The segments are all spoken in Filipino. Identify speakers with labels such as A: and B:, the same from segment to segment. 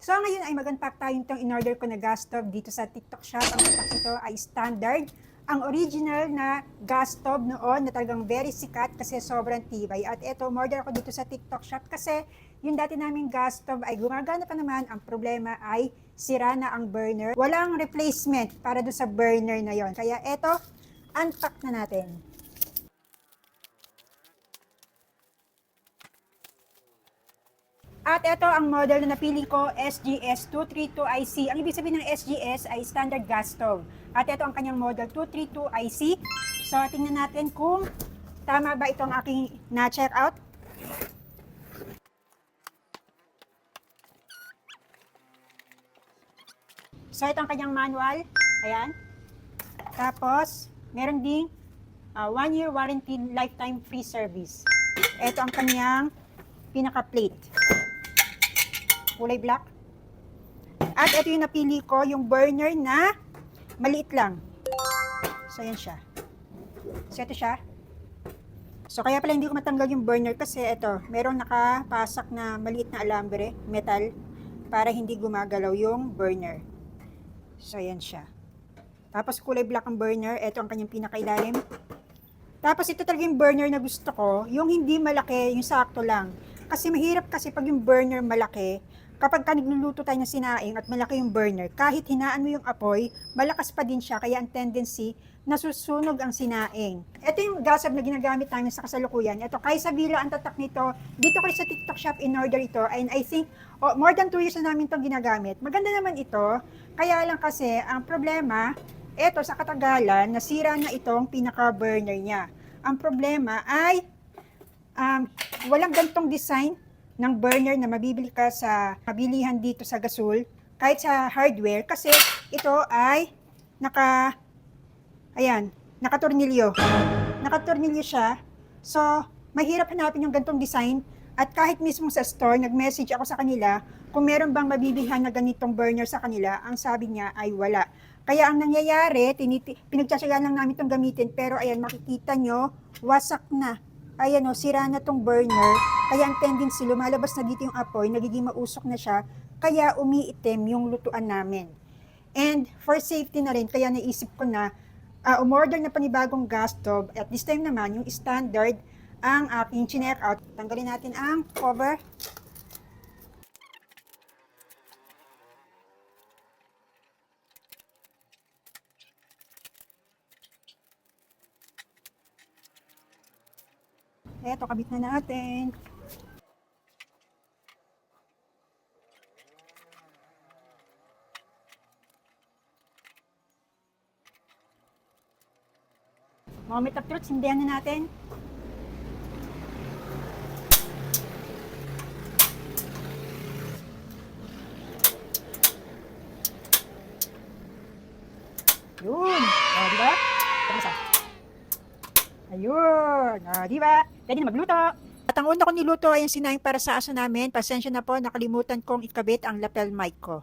A: So ngayon ay mag-unpack tayo itong in-order ko na gas stove dito sa TikTok Shop. Ang tatak nito ay standard. Ang original na gas stove noon na talagang very sikat kasi sobrang tibay. At eto, order ako dito sa TikTok Shop kasi yung dati naming gas stove ay gumagana pa naman. Ang problema ay sira na ang burner. Walang replacement para doon sa burner na yon. Kaya eto, unpack na natin. At ito ang model na napili ko, SGS232IC. Ang ibig sabihin ng SGS ay Standard Gas Stove. At ito ang kanyang model, 232IC. So, tingnan natin kung tama ba itong aking na-check out. So, ito ang kanyang manual. Ayan. Tapos, meron ding 1-year warranty, lifetime free service. Ito ang kanyang pinaka-plate. Kulay black. At ito yung napili ko, yung burner na maliit lang. So, yan siya. So, ito siya. So, kaya pala hindi ko matanggal yung burner kasi ito, merong nakapasak na maliit na alambre, metal, para hindi gumagalaw yung burner. So, yan siya. Tapos, kulay black ang burner. Ito ang kanyang pinakailalim. Tapos, ito talaga yung burner na gusto ko, yung hindi malaki, yung sakto lang. Kasi mahirap kasi pag yung burner malaki, kapag nagluluto tayo ng sinaing at malaki yung burner, kahit hinaan mo yung apoy, malakas pa din siya, kaya ang tendency, nasusunog ang sinaing. Ito yung gas stove na ginagamit namin sa kasalukuyan. Ito, Kaysa Villa ang tatak nito. Dito ko sa TikTok Shop in-order ito, and I think, more than 2 years na namin itong ginagamit. Maganda naman ito, kaya lang kasi, ang problema, ito sa katagalan, nasira na itong pinaka-burner niya. Ang problema ay, walang gantong design ng burner na mabibili ka sa mabilihan dito sa Gasol, kahit sa hardware, kasi ito ay nakatornilyo. Nakatornilyo siya. So, mahirap hanapin yung gantong design. At kahit mismo sa store, nag-message ako sa kanila kung meron bang mabibilhan na ganitong burner sa kanila. Ang sabi niya ay wala. Kaya ang nangyayari, pinagtsatsagaan lang namin itong gamitin, pero ayan, makikita nyo, wasak na. Ayan o, sira na tong burner, kaya ang tendency, lumalabas na dito yung apoy, nagiging mausok na siya, kaya umiitim yung lutuan namin. And for safety na rin, kaya naisip ko na, umorder na panibagong gas stove, at this time naman, yung standard, ang aking chinek out. Tanggalin natin ang cover. Eto, kabit na natin. Moment of truth, sindihan na natin. Yun. O, diba? Tapos ayun. O, diba? Pwede na magluto. At ang una kong niluto ay yung sinaing para sa aso namin. Pasensya na po, nakalimutan kong ikabit ang lapel mic ko.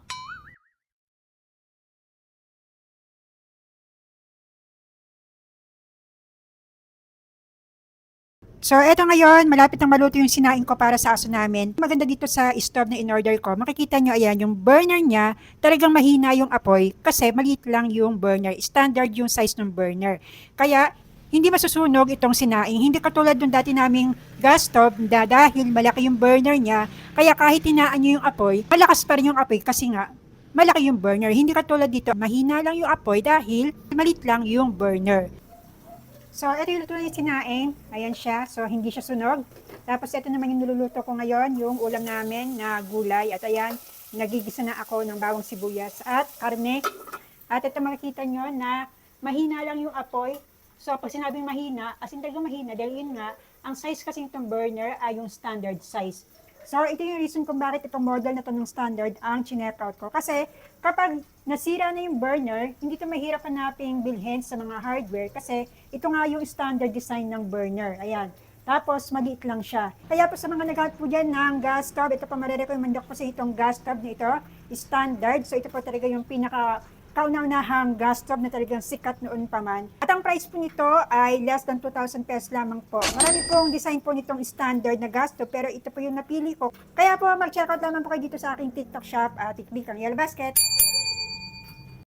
A: So, eto ngayon, malapit nang maluto yung sinaing ko para sa aso namin. Maganda dito sa stove na in-order ko, makikita nyo, ayan, yung burner niya, talagang mahina yung apoy kasi maliit lang yung burner. Standard yung size ng burner. Kaya, hindi masusunog itong sinaing. Hindi katulad nung dati naming gas stove dahil malaki yung burner niya. Kaya kahit hinaan nyo yung apoy, malakas pa rin yung apoy kasi nga, malaki yung burner. Hindi katulad dito, mahina lang yung apoy dahil maliit lang yung burner. So, ito yung luto ng sinaing. Ayan siya. So, hindi siya sunog. Tapos, ito naman yung niluluto ko ngayon, yung ulam namin na gulay. At ayan, nagigisa na ako ng bawang sibuyas at karne. At ito makikita nyo na mahina lang yung apoy. So, pag sinabing mahina, as in talagang mahina, dahil yun nga, ang size kasi itong burner ay yung standard size. So, ito yung reason kung bakit itong model na ito ng standard ang chinek out ko. Kasi, kapag nasira na yung burner, hindi ito mahirap hanaping bilhin sa mga hardware kasi ito nga yung standard design ng burner. Ayan. Tapos, maliit lang siya. Kaya po sa mga naghahanap po dyan ng gas stove, ito po marirecommend ko sa itong gas stove na ito, standard. So, ito po talaga yung pinaka kauna-unahang gas stove na talagang sikat noon pa man. At ang price po nito ay less than 2,000 pesos lamang po. Marami pong design po nitong standard na gas stove, pero ito po yung napili ko. Kaya po mag-check out lamang po kayo dito sa aking TikTok shop at Tikbik ang Yellow Basket.